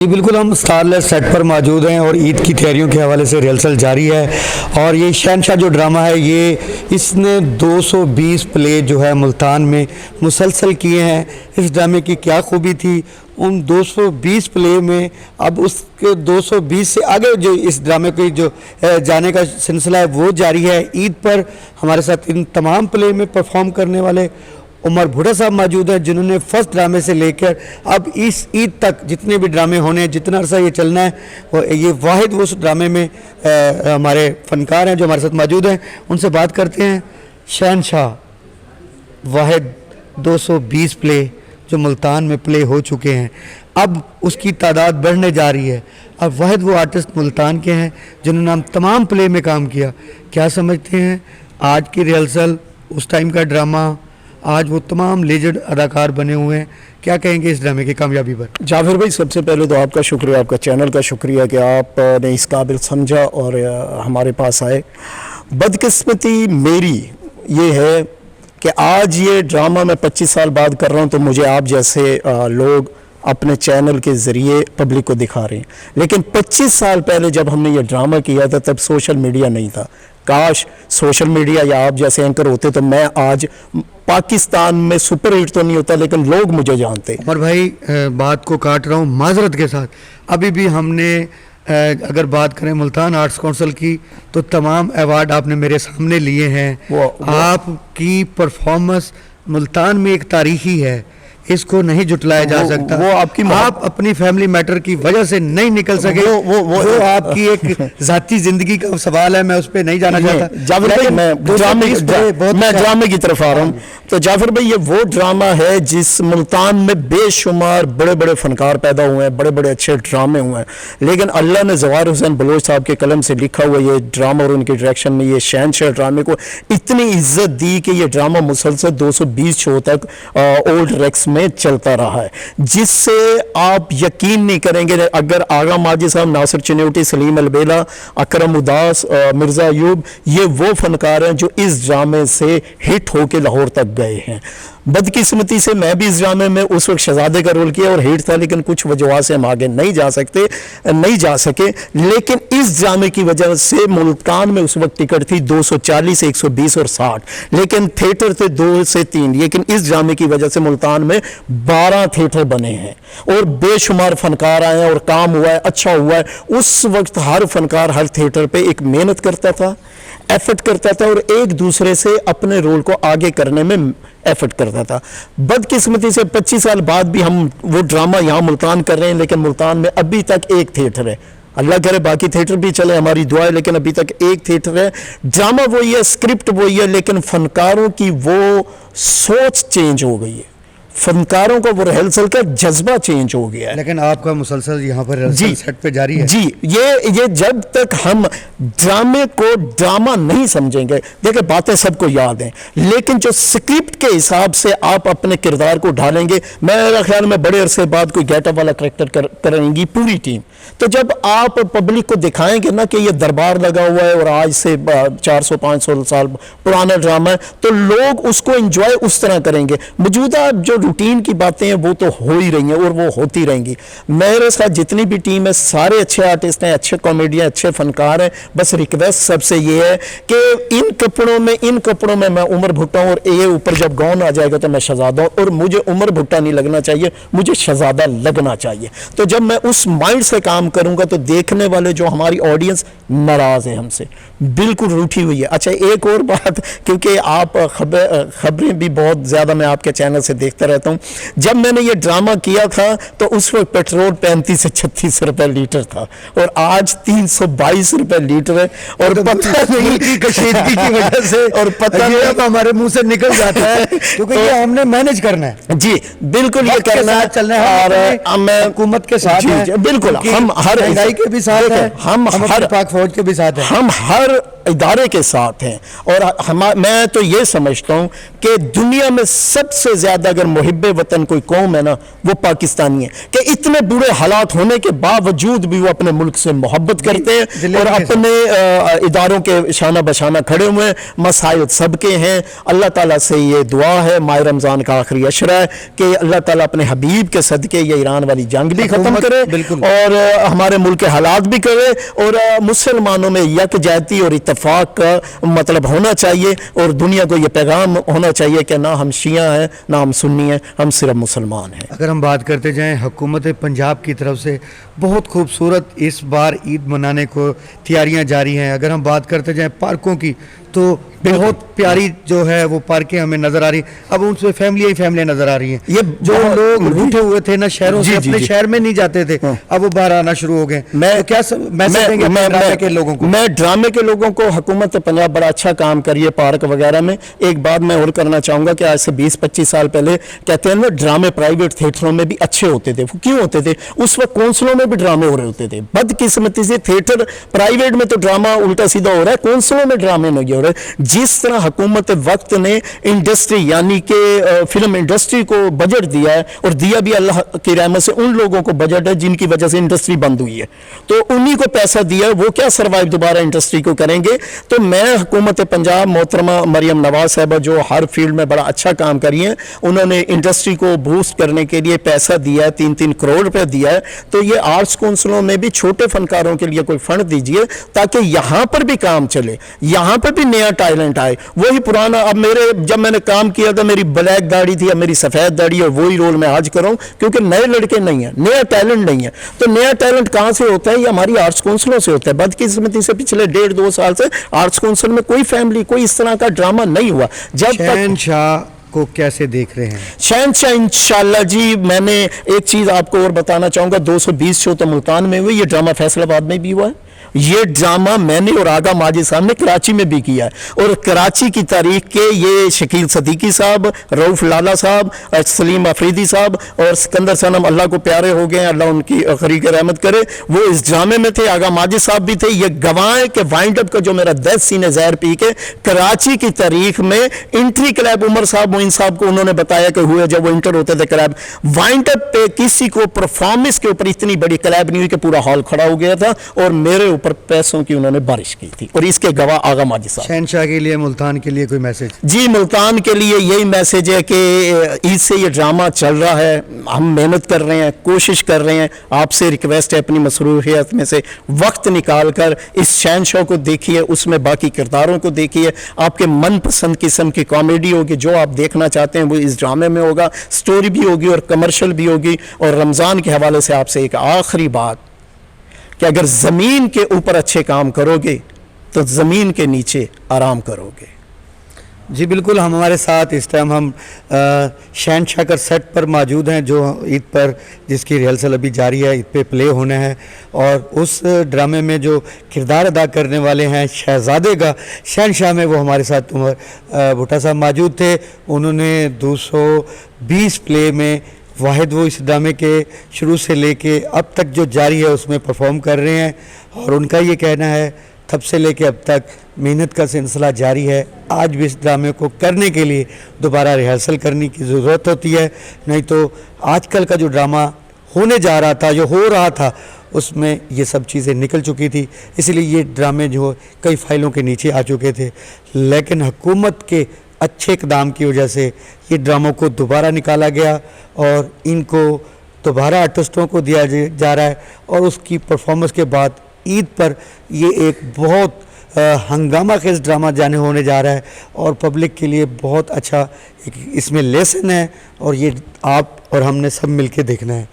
जी बिल्कुल, हम starless set पर मौजूद हैं और ईद की तैयारियों के हवाले से रिहर्सल जारी है। और ये शहनशाह जो ड्रामा है ये इसने 220 प्ले जो है मुल्तान में मुसलसल किए हैं। इस ड्रामे की क्या खूबी थी, उन 220 प्ले में अब उसके 220 से आगे जो इस ड्रामे की जो जाने का सिलसिला है वो जारी है। ईद पर हमारे साथ इन तमाम प्ले में परफॉर्म करने वाले उमर भुट्टा साहब मौजूद है, जिन्होंने फर्स्ट ड्रामे से लेकर अब इस ईद तक जितने भी ड्रामे होने हैं, जितना अरसा ये चलना है, वो ये वाहिद उस ड्रामे में हमारे फनकार हैं जो हमारे साथ मौजूद हैं। उनसे बात करते हैं। शहनशाह वाहिद 220 प्ले जो मुल्तान में प्ले हो चुके हैं, अब उसकी तादाद बढ़ने जा रही है। अब वाहिद वो आर्टिस्ट मुल्तान के हैं जिन्होंने हम तमाम प्ले में काम किया। क्या समझते हैं आज की रिहर्सल, उस टाइम का ड्रामा, आज वो तमाम लेजेंड अदाकार बने हुए हैं, क्या कहेंगे इस ड्रामे की कामयाबी पर? जाफिर भाई, सबसे पहले तो आपका शुक्रिया, आपका चैनल का शुक्रिया कि आपने इस काबिल समझा और हमारे पास आए। बदकिस्मती मेरी ये है कि आज ये ड्रामा मैं 25 साल बाद कर रहा हूँ, तो मुझे आप जैसे लोग अपने चैनल के ज़रिए पब्लिक को दिखा रहे हैं। लेकिन 25 साल पहले जब हमने ये ड्रामा किया था तब सोशल मीडिया नहीं था। काश सोशल मीडिया या आप जैसे एंकर होते तो मैं आज पाकिस्तान में सुपर हिट तो नहीं होता, लेकिन लोग मुझे जानते। और भाई बात को काट रहा हूँ माजरत के साथ, अभी भी हमने अगर बात करें मुल्तान आर्ट्स काउंसिल की तो तमाम अवार्ड आपने मेरे सामने लिए हैं। आपकी परफॉर्मेंस मुल्तान में एक तारीखी है, इसको नहीं जुटलाया जा सकता। वो आपकी आप अपनी फैमिली मैटर की वजह से नहीं निकल सके, वो आपकी एक जाती जिंदगी का सवाल है, मैं उस पर नहीं जाना चाहता। जाफिर भाई, मैं ड्रामे की तरफ आ रहा हूँ। तो जाफिर भाई, ये वो ड्रामा है जिस मुल्तान में बेशुमार बड़े बड़े फनकार पैदा हुए हैं, बड़े बड़े अच्छे ड्रामे हुए हैं, लेकिन अल्लाह ने जवाहिर हुसैन बलोच साहब के कलम से लिखा हुआ ये ड्रामा और उनके डायरेक्शन में ये शहनशाह ड्रामे को इतनी इज्जत दी कि ये ड्रामा मुसलसल 220 शो तक ओल्ड रेक्स में चलता रहा है, जिससे आप यकीन नहीं करेंगे। अगर आगा माजी साहब, नासिर चिन्योटी, सलीम अलबेला, अकरम उदास, मिर्जा अयूब, ये वो फनकार हैं जो इस ड्रामे से हिट होके लाहौर तक गए हैं। बदकिस्मती से मैं भी इस ड्रामे में उस वक्त शहजादे का रोल किया और हिट था, लेकिन कुछ वजह से हम आगे नहीं जा सके। लेकिन इस ड्रामे की वजह से मुल्तान में उस वक्त टिकट थी 240, 120 और 60, लेकिन थिएटर थे 2 से 3। लेकिन इस ड्रामे की वजह से मुल्तान में 12 थिएटर बने हैं और बेशुमार फनकार आए हैं और काम हुआ है, अच्छा हुआ है। उस वक्त हर फनकार हर थिएटर पे एक मेहनत करता था, एफर्ट करता था और एक दूसरे से अपने रोल को आगे करने में एफर्ट करता था। बदकिस्मती से 25 साल बाद भी हम वो ड्रामा यहाँ मुल्तान कर रहे हैं, लेकिन मुल्तान में अभी तक एक थिएटर है। अल्लाह करे बाकी थिएटर भी चले, हमारी दुआ है, लेकिन अभी तक एक थिएटर है। ड्रामा वही है, स्क्रिप्ट वही है, लेकिन फनकारों की वो सोच चेंज हो गई है, फनकारों का वो रिहर्सल का जज्बा चेंज हो गया है। लेकिन आपका मुसलसल यहाँ पर रिहर्सल सेट पे जारी है। जी, ये जब तक हम ड्रामे को ड्रामा नहीं समझेंगे, देखिए बातें सबको याद हैं, लेकिन जो स्क्रिप्ट के हिसाब से आप अपने किरदार को ढालेंगे, मेरा ख्याल में बड़े अरसे बाद कोई गेटअप वाला करेक्टर करेंगी पूरी टीम। तो जब आप पब्लिक को दिखाएंगे ना कि ये दरबार लगा हुआ है और आज से 400-500 साल पुराना ड्रामा है, तो लोग उसको एंजॉय उस तरह करेंगे। मौजूदा जो रूटीन की बातें हैं वो तो हो ही रही हैं और वो होती रहेंगी। मेरे साथ जितनी भी टीम है सारे अच्छे आर्टिस्ट हैं, अच्छे कॉमेडियन, अच्छे फनकार हैं। बस रिक्वेस्ट सबसे ये है कि इन कपड़ों में मैं उमर भुट्टा हूँ और ये ऊपर जब गाउन आ जाएगा तो मैं शहजादा हूँ, और मुझे उमर भुट्टा नहीं लगना चाहिए, मुझे शहजादा लगना चाहिए। तो जब मैं उस माइंड से काम करूंगा तो देखने वाले जो हमारी ऑडियंस नाराज है हमसे, बिल्कुल रूठी हुई है। अच्छा, एक और बात, क्योंकि आप खबरें भी बहुत ज्यादा मैं आपके चैनल से देखता रहता हूं, जब मैंने ये ड्रामा किया था तो उस वक्त पेट्रोल 35 से 36 रुपए लीटर था और आज 322 रुपए लीटर है। और तो पता नहीं कशीदगी की वजह से और पता नहीं तो हमारे मुंह से निकल जाता है, क्योंकि ये हमने मैनेज करना है। जी बिल्कुल, ये करना है, चलना है और मैं हुकूमत के साथ हैं। बिल्कुल, हम हर महंगाई के भी साथ हैं, हम हर पाक फौज के भी साथ हैं, हम हर इदारे के साथ हैं। और मैं तो ये समझता हूं कि दुनिया में सबसे ज्यादा अगर मुहिब्बे वतन कोई कौम है ना, वो पाकिस्तानी है, कि इतने बुरे हालात होने के बावजूद भी वो अपने मुल्क से मोहब्बत करते हैं और अपने इदारों के शाना बशाना खड़े हुए हैं। मसाइल सबके हैं। अल्लाह ताला से ये दुआ है, माह रमज़ान का आखिरी अशरा है, कि अल्लाह ताला अपने हबीब के सदके ये ईरान वाली जंग भी ख़त्म करे और हमारे मुल्क के हालात भी करे, और मुसलमानों में यकजहती और इत्तेफाक का मतलब होना चाहिए, और दुनिया को ये पैगाम होना चाहिए कि ना हम शिया हैं ना हम सुन्नी हैं, हम सिर्फ मुसलमान हैं। अगर हम बात करते जाएं हुकूमत पंजाब की तरफ से बहुत खूबसूरत इस बार ईद मनाने को तैयारियां जारी हैं। अगर हम बात करते जाएं पार्कों की, तो बहुत प्यारी जो है वो पार्कें हमें नज़र आ रही। अब उनसे फैमिलियाँ नज़र आ रही हैं। ये जो लोग रूठे हुए थे ना शहरों से, अपने शहर में नहीं जाते थे, अब वो बाहर आना शुरू हो गए। मैं क्या मैसेज देंगे ड्रामे के लोगों को? मैं ड्रामे के लोगों को, हुकूमत पंजाब बड़ा अच्छा काम करी है पार्क वगैरह में। एक बात मैं और करना चाहूँगा कि आज से 20-25 साल पहले कहते हैं ना ड्रामे प्राइवेट थिएटरों में भी अच्छे होते थे। वो क्यों होते थे? उस वक्त कौंसलों में भी ड्रामे हो रहे होते थे। बदकिस्मती से थिएटर प्राइवेट में तो ड्रामा उल्टा सीधा हो रहा है, कौंसलों में ड्रामे नहीं हो रहे। जिस तरह हुकूमत वक्त ने इंडस्ट्री यानी कि फिल्म इंडस्ट्री को बजट दिया है, और दिया भी अल्लाह की रहमत से उन लोगों को बजट है जिनकी वजह से इंडस्ट्री बंद हुई है, तो उन्हीं को पैसा दिया है, वो क्या सर्वाइव दोबारा इंडस्ट्री को करेंगे। तो मैं हुकूमत पंजाब मोहतरमा मरियम नवाज साहबा जो हर फील्ड में बड़ा अच्छा काम करी हैं, उन्होंने इंडस्ट्री को बूस्ट करने के लिए पैसा दिया है, 3-3 करोड़ रुपये दिया है। तो ये आर्ट्स काउंसिलों में भी छोटे फनकारों के लिए कोई फंड दीजिए ताकि यहाँ पर भी काम चले, यहाँ पर भी नया टैलेंट आए। वही पुराना, अब मेरे जब मैंने काम किया था मेरी ब्लैक दाढ़ी थी, अब मेरी सफ़ेद दाढ़ी, और वही रोल मैं आज कर रहा हूँ, क्योंकि नए लड़के नहीं है, नया टैलेंट नहीं है। तो नया टैलेंट कहाँ से होता है? ये हमारी आर्ट्स काउंसिलों से होता है। बदकिस्मती से पिछले 1.5-2 साल से आर्ट्स काउंसिल में कोई फैमिली, कोई इस तरह का ड्रामा नहीं हुआ। जब शहनशाह को कैसे देख रहे हैं? शहनशाह इंशाल्लाह जी, मैंने एक चीज़ आपको और बताना चाहूँगा, 220 शो तो मुल्तान में हुए, ये ड्रामा फैसलाबाद में भी हुआ है। ये ड्रामा मैंने और आगा माजिद साहब ने कराची में भी किया है, और कराची की तारीख के ये शकील सदीकी साहब, रऊफ लाला साहब, सलीम अफरीदी साहब और सिकंदर सनम अल्लाह को प्यारे हो गए, अल्लाह उनकी खरीक रहमत करे, वो इस ड्रामे में थे। आगा माजिद साहब भी थे। ये गवाह के वाइंड अप का जो मेरा 10 सीने जहर पी के कराची की तारीख में इंट्री क्लब उमर साहब मोइन साहब को उन्होंने बताया कि हुए जब वो इंटर होते थे क्लब, वाइंड अप पे किसी को परफॉर्मेंस के ऊपर इतनी बड़ी क्लब नहीं हुई कि पूरा हॉल खड़ा हो गया था, और मेरे ऊपर पैसों की उन्होंने बारिश की थी, और इसके गवाह आगा माजिद साहब। शहनशाह के लिए, मुल्तान के लिए कोई मैसेज? जी, मुल्तान के लिए यही मैसेज है कि ईद से ये ड्रामा चल रहा है, हम मेहनत कर रहे हैं, कोशिश कर रहे हैं। आपसे रिक्वेस्ट है अपनी मसरूफियत में से वक्त निकाल कर इस शहनशाह को देखिए, उसमें बाकी किरदारों को देखिए। आपके मनपसंद किस्म की कॉमेडी होगी, जो आप देखना चाहते हैं वो इस ड्रामे में होगा। स्टोरी भी होगी और कमर्शियल भी होगी। और रमज़ान के हवाले से आपसे एक आखिरी बात कि अगर ज़मीन के ऊपर अच्छे काम करोगे तो ज़मीन के नीचे आराम करोगे। जी बिल्कुल, हम हमारे साथ इस टाइम हम शहनशाह का सेट पर मौजूद हैं, जो ईद पर जिसकी रिहर्सल अभी जारी है, ईद पे प्ले होना है। और उस ड्रामे में जो किरदार अदा करने वाले हैं शहजादे का, शहनशाह में, वो हमारे साथ भुट्टा साहब मौजूद थे। उन्होंने 220 प्ले में वाहिद वो इस ड्रामे के शुरू से लेके अब तक जो जारी है उसमें परफॉर्म कर रहे हैं। और उनका ये कहना है तब से लेके अब तक मेहनत का सिलसिला जारी है। आज भी इस ड्रामे को करने के लिए दोबारा रिहर्सल करने की ज़रूरत होती है, नहीं तो आजकल का जो ड्रामा होने जा रहा था, जो हो रहा था, उसमें ये सब चीज़ें निकल चुकी थी। इसलिए ये ड्रामे जो कई फाइलों के नीचे आ चुके थे, लेकिन हुकूमत के अच्छे इक़दाम की वजह से ये ड्रामों को दोबारा निकाला गया और इनको दोबारा आर्टिस्टों को दिया जा रहा है। और उसकी परफॉर्मेंस के बाद ईद पर ये एक बहुत हंगामा खेज ड्रामा जाने होने जा रहा है और पब्लिक के लिए बहुत अच्छा एक इसमें लेसन है, और ये आप और हमने सब मिलके देखना है।